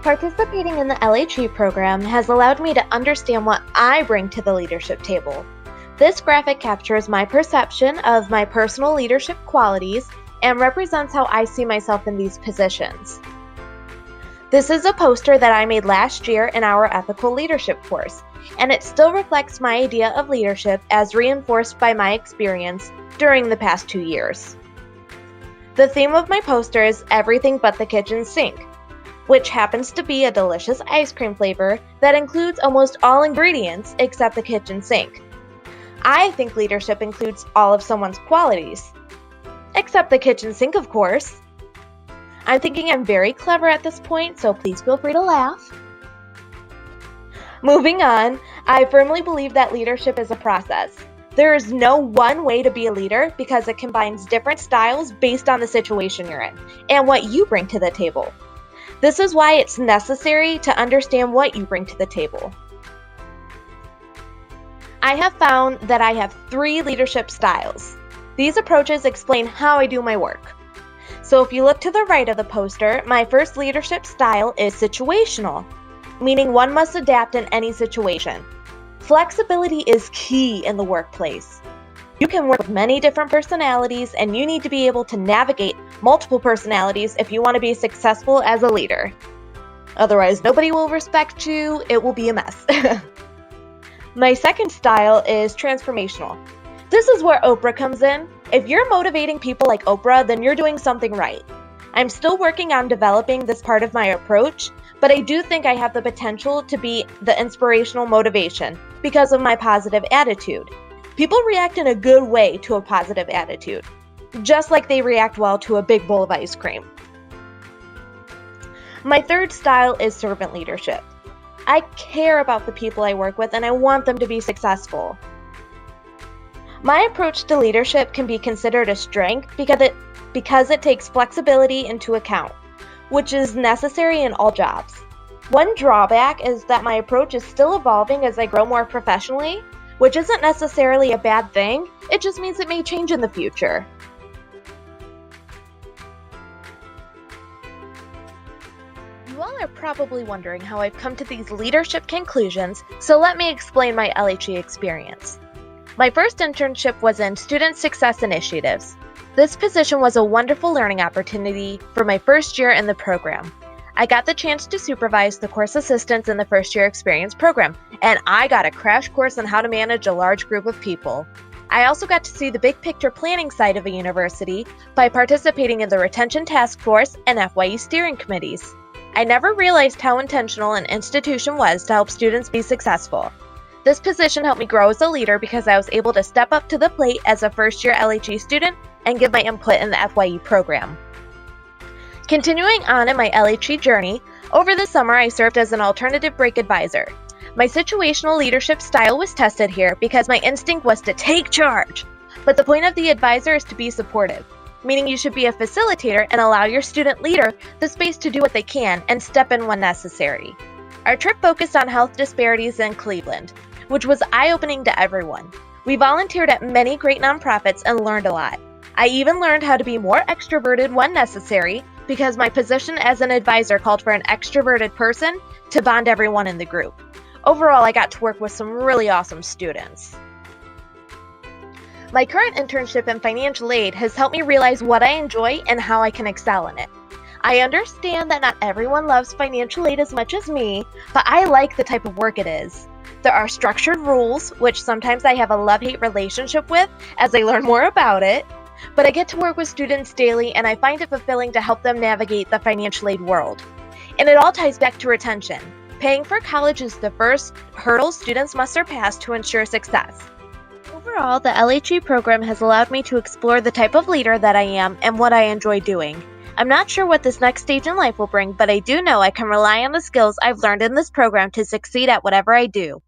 Participating in the LHE program has allowed me to understand what I bring to the leadership table. This graphic captures my perception of my personal leadership qualities and represents how I see myself in these positions. This is a poster that I made last year in our ethical leadership course, and it still reflects my idea of leadership as reinforced by my experience during the past 2 years. The theme of my poster is everything but the kitchen sink, which happens to be a delicious ice cream flavor that includes almost all ingredients except the kitchen sink. I think leadership includes all of someone's qualities, except the kitchen sink, of course. I'm thinking I'm very clever at this point, so please feel free to laugh. Moving on, I firmly believe that leadership is a process. There is no one way to be a leader because it combines different styles based on the situation you're in and what you bring to the table. This is why it's necessary to understand what you bring to the table. I have found that I have 3 leadership styles. These approaches explain how I do my work. So if you look to the right of the poster, my first leadership style is situational, meaning one must adapt in any situation. Flexibility is key in the workplace. You can work with many different personalities, and you need to be able to navigate multiple personalities if you want to be successful as a leader. Otherwise, nobody will respect you. It will be a mess. My second style is transformational. This is where Oprah comes in. If you're motivating people like Oprah, then you're doing something right. I'm still working on developing this part of my approach, but I do think I have the potential to be the inspirational motivation because of my positive attitude. People react in a good way to a positive attitude, just like they react well to a big bowl of ice cream. My third style is servant leadership. I care about the people I work with and I want them to be successful. My approach to leadership can be considered a strength because it takes flexibility into account, which is necessary in all jobs. One drawback is that my approach is still evolving as I grow more professionally, which isn't necessarily a bad thing, it just means it may change in the future. You all are probably wondering how I've come to these leadership conclusions, so let me explain my LHE experience. My first internship was in Student Success Initiatives. This position was a wonderful learning opportunity for my first year in the program. I got the chance to supervise the course assistants in the first year experience program, and I got a crash course on how to manage a large group of people. I also got to see the big picture planning side of a university by participating in the retention task force and FYE steering committees. I never realized how intentional an institution was to help students be successful. This position helped me grow as a leader because I was able to step up to the plate as a first-year LHE student and give my input in the FYE program. Continuing on in my LHE journey, over the summer I served as an alternative break advisor. My situational leadership style was tested here because my instinct was to take charge. But the point of the advisor is to be supportive, meaning you should be a facilitator and allow your student leader the space to do what they can and step in when necessary. Our trip focused on health disparities in Cleveland, which was eye-opening to everyone. We volunteered at many great nonprofits and learned a lot. I even learned how to be more extroverted when necessary because my position as an advisor called for an extroverted person to bond everyone in the group. Overall, I got to work with some really awesome students. My current internship in financial aid has helped me realize what I enjoy and how I can excel in it. I understand that not everyone loves financial aid as much as me, but I like the type of work it is. There are structured rules, which sometimes I have a love-hate relationship with as I learn more about it, but I get to work with students daily and I find it fulfilling to help them navigate the financial aid world. And it all ties back to retention. Paying for college is the first hurdle students must surpass to ensure success. Overall, the LHE program has allowed me to explore the type of leader that I am and what I enjoy doing. I'm not sure what this next stage in life will bring, but I do know I can rely on the skills I've learned in this program to succeed at whatever I do.